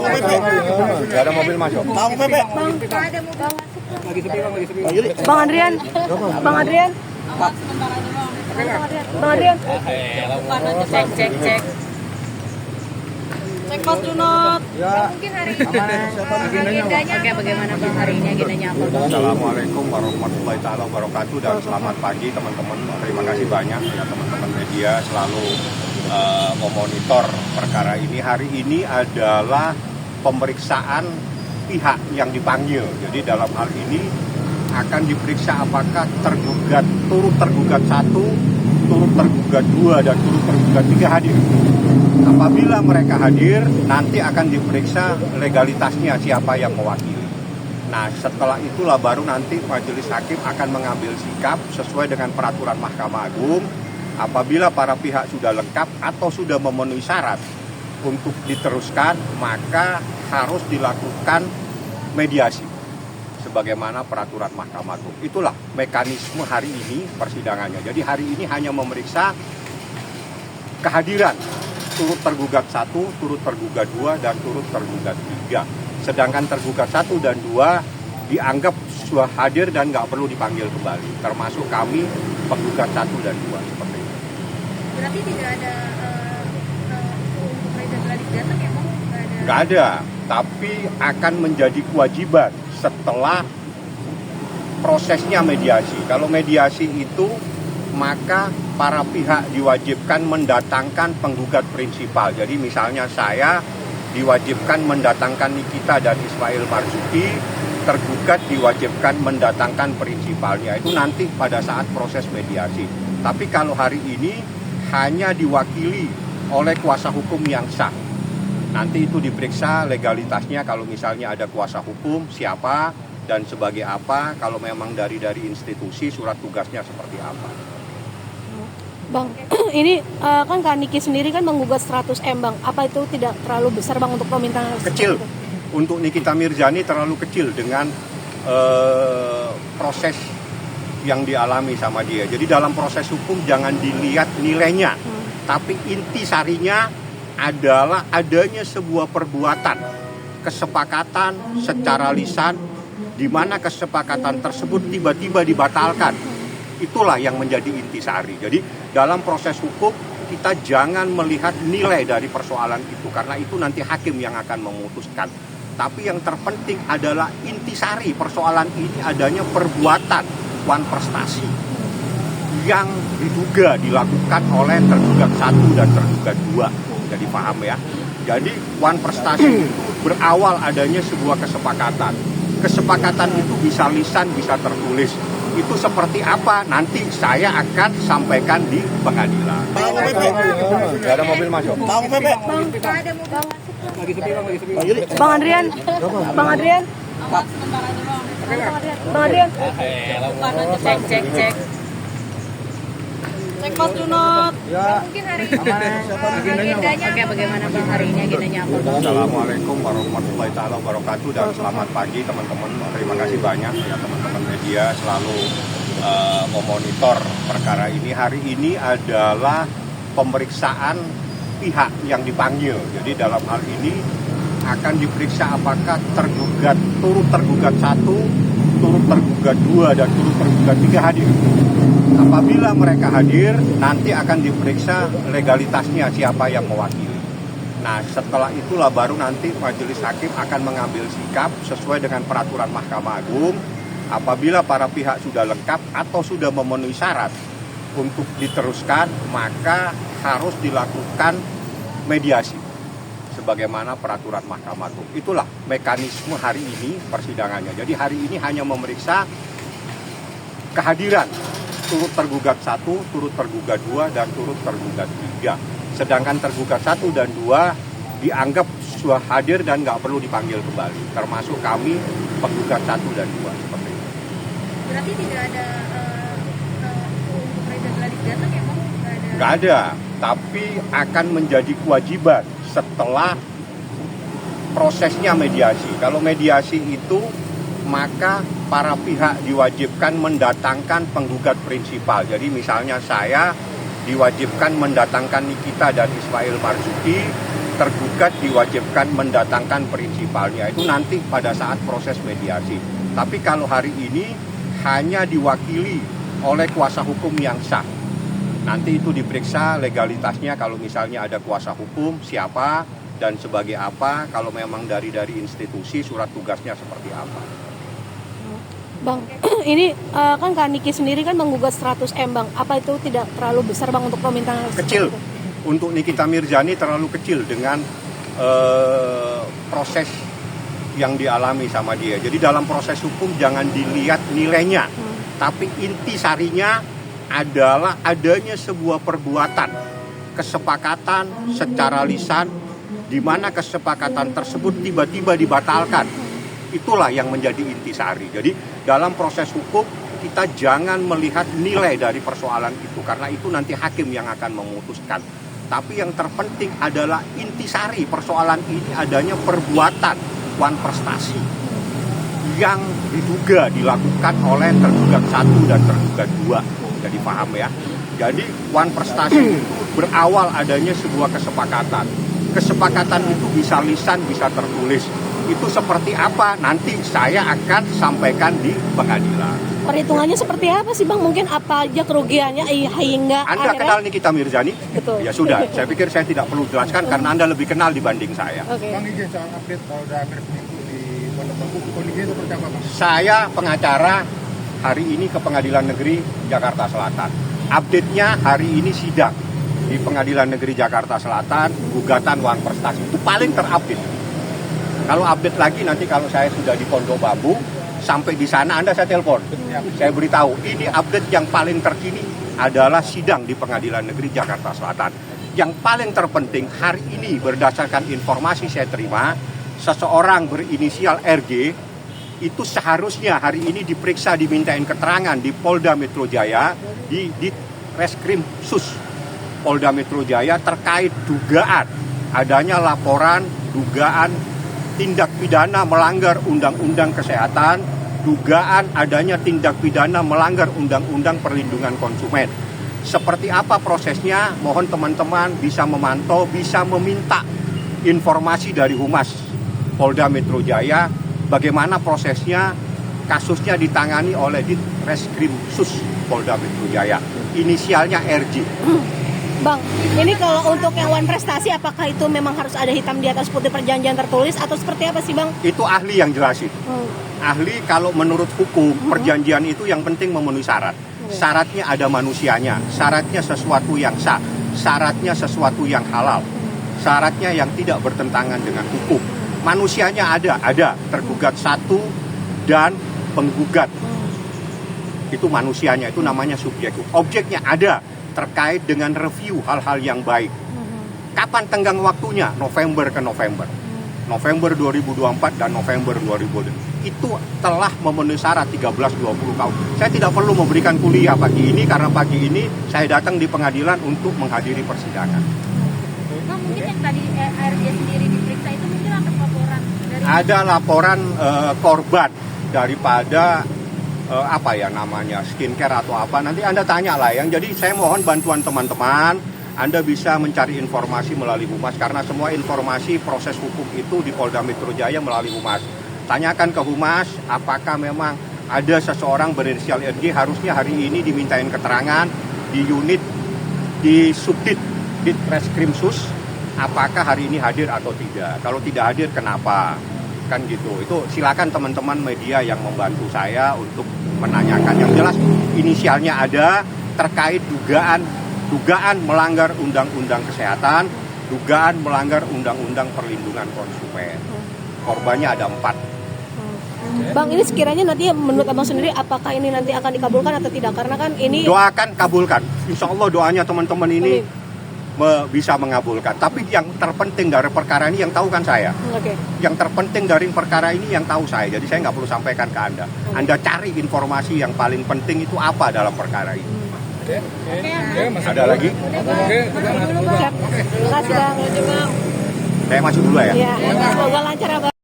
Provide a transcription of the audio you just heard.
Gak ada mobil masuk. Bang, ada mobil masuk. Lagi sepi bang, lagi sepi. Bang Adrian. Bang Adrian. Bang Adrian. Cek. Cek Mas Junot. Ya. Mungkin hari ini agendanya. Oke, bagaimana Bang hari ini agendanya apa? Assalamualaikum warahmatullahi wabarakatuh dan selamat pagi teman-teman. Terima kasih banyak ya teman-teman media selalu memonitor perkara ini. Hari ini adalah pemeriksaan pihak yang dipanggil. Jadi dalam hal ini akan diperiksa apakah turut tergugat 1, turut tergugat 2, dan turut tergugat 3 hadir. Apabila mereka hadir, nanti akan diperiksa legalitasnya siapa yang mewakili. Nah, setelah itulah baru nanti majelis hakim akan mengambil sikap sesuai dengan peraturan Mahkamah Agung. Apabila para pihak sudah lengkap atau sudah memenuhi syarat untuk diteruskan, maka harus dilakukan mediasi sebagaimana peraturan Mahkamah Agung. Itulah mekanisme hari ini persidangannya. Jadi hari ini hanya memeriksa kehadiran turut tergugat 1, turut tergugat 2, dan turut tergugat 3. Sedangkan tergugat 1 dan 2 dianggap sudah hadir dan nggak perlu dipanggil kembali. Termasuk kami penggugat 1 dan 2 seperti itu. Berarti tidak ada untuk Reza Gladys datang ya Bang? Nggak ada, tapi akan menjadi kewajiban setelah prosesnya mediasi. Kalau mediasi itu, maka para pihak diwajibkan mendatangkan penggugat prinsipal. Jadi misalnya saya diwajibkan mendatangkan Nikita dan Ismail Marzuki, tergugat diwajibkan mendatangkan prinsipalnya. Itu nanti pada saat proses mediasi. Tapi kalau hari ini hanya diwakili oleh kuasa hukum yang sah. Nanti itu diperiksa legalitasnya, kalau misalnya ada kuasa hukum, siapa dan sebagai apa, kalau memang dari institusi, surat tugasnya seperti apa. Bang, ini kan Kak Niki sendiri kan menggugat 100M Bang. Apa itu tidak terlalu besar Bang untuk permintaan? Kecil. Untuk Nikita Mirzani terlalu kecil dengan proses yang dialami sama dia. Jadi dalam proses hukum jangan dilihat nilainya, tapi inti sarinya adalah adanya sebuah perbuatan, kesepakatan secara lisan, di mana kesepakatan tersebut tiba-tiba dibatalkan. Itulah yang menjadi intisari. Jadi dalam proses hukum kita jangan melihat nilai dari persoalan itu, karena itu nanti hakim yang akan memutuskan. Tapi yang terpenting adalah intisari persoalan ini adanya perbuatan wan prestasi yang diduga dilakukan oleh tergugat 1 dan tergugat 2. Jadi paham ya. Jadi wan prestasi itu berawal adanya sebuah kesepakatan. Kesepakatan itu bisa lisan, bisa tertulis. Itu seperti apa nanti saya akan sampaikan di pengadilan. Gak ada mobil masuk. Bang, ada mobil masuk. Lagi sepi bang, lagi sepi. Bang Adrian. Bang Adrian. Bang Adrian. Cek. Cek Mas Junot. Ya. Mungkin hari ini agendanya. Oke, bagaimana Bang hari ini agendanya apa? Assalamualaikum warahmatullahi wabarakatuh dan selamat pagi teman-teman. Terima kasih banyak ya teman-teman media selalu memonitor perkara ini. Hari ini adalah pemeriksaan pihak yang dipanggil. Jadi dalam hal ini akan diperiksa apakah turut tergugat 1, turut tergugat 2, dan turut tergugat 3 hadir. Apabila mereka hadir, nanti akan diperiksa legalitasnya siapa yang mewakili. Nah, setelah itulah baru nanti majelis hakim akan mengambil sikap sesuai dengan peraturan Mahkamah Agung. Apabila para pihak sudah lengkap atau sudah memenuhi syarat untuk diteruskan, maka harus dilakukan mediasi sebagaimana peraturan Mahkamah Agung. Itulah mekanisme hari ini persidangannya. Jadi hari ini hanya memeriksa kehadiran turut tergugat 1, turut tergugat 2, dan turut tergugat 3. Sedangkan tergugat 1 dan 2 dianggap sudah hadir dan nggak perlu dipanggil kembali. Termasuk kami penggugat 1 dan 2 seperti itu. Berarti tidak ada untuk Reza Gladys datang ya Bang? Nggak ada, tapi akan menjadi kewajiban setelah prosesnya mediasi. Kalau mediasi itu, maka para pihak diwajibkan mendatangkan penggugat prinsipal. Jadi misalnya saya diwajibkan mendatangkan Nikita dan Ismail Marzuki, tergugat diwajibkan mendatangkan prinsipalnya, itu nanti pada saat proses mediasi. Tapi kalau hari ini hanya diwakili oleh kuasa hukum yang sah. Nanti itu diperiksa legalitasnya, kalau misalnya ada kuasa hukum, siapa dan sebagai apa, kalau memang dari institusi, surat tugasnya seperti apa. Bang, ini kan Kak Niki sendiri kan menggugat 100M Bang. Apa itu tidak terlalu besar Bang untuk permintaan? Kecil. Untuk Nikita Mirzani terlalu kecil dengan proses yang dialami sama dia. Jadi dalam proses hukum jangan dilihat nilainya, tapi intisarinya adalah adanya sebuah perbuatan, kesepakatan secara lisan, di mana kesepakatan tersebut tiba-tiba dibatalkan. Itulah yang menjadi intisari. Jadi dalam proses hukum kita jangan melihat nilai dari persoalan itu, karena itu nanti hakim yang akan memutuskan. Tapi yang terpenting adalah intisari persoalan ini adanya perbuatan wan prestasi yang diduga dilakukan oleh tergugat 1 dan tergugat 2. Jadi paham ya. Jadi wan prestasi itu berawal adanya sebuah kesepakatan. Kesepakatan itu bisa lisan, bisa tertulis. Itu seperti apa nanti saya akan sampaikan di pengadilan. Perhitungannya seperti apa sih Bang? Mungkin apa aja kerugiannya hingga Anda akhirnya... kenal Nikita Mirzani? Betul. Ya sudah, saya pikir saya tidak perlu jelaskan karena Anda lebih kenal dibanding saya. Oke. Bang, izin soal update Polda Metro itu di Pondok Bambu, kondisinya seperti apa Bang? Saya pengacara hari ini ke Pengadilan Negeri Jakarta Selatan. Update-nya hari ini sidang di Pengadilan Negeri Jakarta Selatan, gugatan wan prestasi. Itu paling terupdate. Kalau update lagi nanti kalau saya sudah di Pondok Bambu, sampai di sana Anda saya telepon. Saya beritahu, ini update yang paling terkini adalah sidang di Pengadilan Negeri Jakarta Selatan. Yang paling terpenting hari ini berdasarkan informasi saya terima, seseorang berinisial RG itu seharusnya hari ini diperiksa, dimintain keterangan di Polda Metro Jaya, di Reskrim Sus Polda Metro Jaya terkait dugaan adanya laporan dugaan tindak pidana melanggar Undang-Undang Kesehatan, dugaan adanya tindak pidana melanggar Undang-Undang Perlindungan Konsumen. Seperti apa prosesnya? Mohon teman-teman bisa memantau, bisa meminta informasi dari Humas Polda Metro Jaya, bagaimana prosesnya, kasusnya ditangani oleh Ditreskrim Sus Polda Metro Jaya. Inisialnya RJ. Bang, ini kalau untuk yang wan prestasi, apakah itu memang harus ada hitam di atas putih perjanjian tertulis atau seperti apa sih Bang? Itu ahli yang jelasin. Ahli kalau menurut hukum, perjanjian itu yang penting memenuhi syarat. Syaratnya ada manusianya, syaratnya sesuatu yang sah, syaratnya sesuatu yang halal, syaratnya yang tidak bertentangan dengan hukum. Manusianya ada tergugat 1 dan penggugat. Itu manusianya, itu namanya subjek. Objeknya ada, terkait dengan review hal-hal yang baik. Kapan tenggang waktunya? November ke November. November 2024 dan November 2020. Itu telah memenuhi syarat 13-20 tahun. Saya tidak perlu memberikan kuliah pagi ini karena pagi ini saya datang di pengadilan untuk menghadiri persidangan. Bang, mungkin yang tadi RJ sendiri diperiksa itu mungkin ada laporan dari... Ada laporan korban daripada apa ya namanya, skincare atau apa, nanti Anda tanya lah yang. Jadi saya mohon bantuan teman-teman, Anda bisa mencari informasi melalui Humas, karena semua informasi proses hukum itu di Polda Metro Jaya melalui Humas. Tanyakan ke Humas, apakah memang ada seseorang berinisial RG harusnya hari ini dimintain keterangan di unit, di subdit Ditreskrim Sus, apakah hari ini hadir atau tidak. Kalau tidak hadir, kenapa? Kan gitu. Itu silakan teman-teman media yang membantu saya untuk menanyakan. Yang jelas inisialnya ada, terkait dugaan melanggar Undang-Undang Kesehatan, dugaan melanggar Undang-Undang Perlindungan Konsumen. Korbannya ada 4. Bang, ini sekiranya nanti menurut Abang sendiri apakah ini nanti akan dikabulkan atau tidak? Karena kan ini... Doakan, kabulkan. Insya Allah doanya teman-teman ini bisa mengabulkan. Tapi yang terpenting dari perkara ini yang tahu kan saya. Yang terpenting dari perkara ini yang tahu saya. Jadi saya nggak perlu sampaikan ke Anda. Anda cari informasi yang paling penting itu apa dalam perkara ini. Ada lagi? Terima kasih Bang. Saya masuk dulu ya. Ya, semoga lancar ya Bang.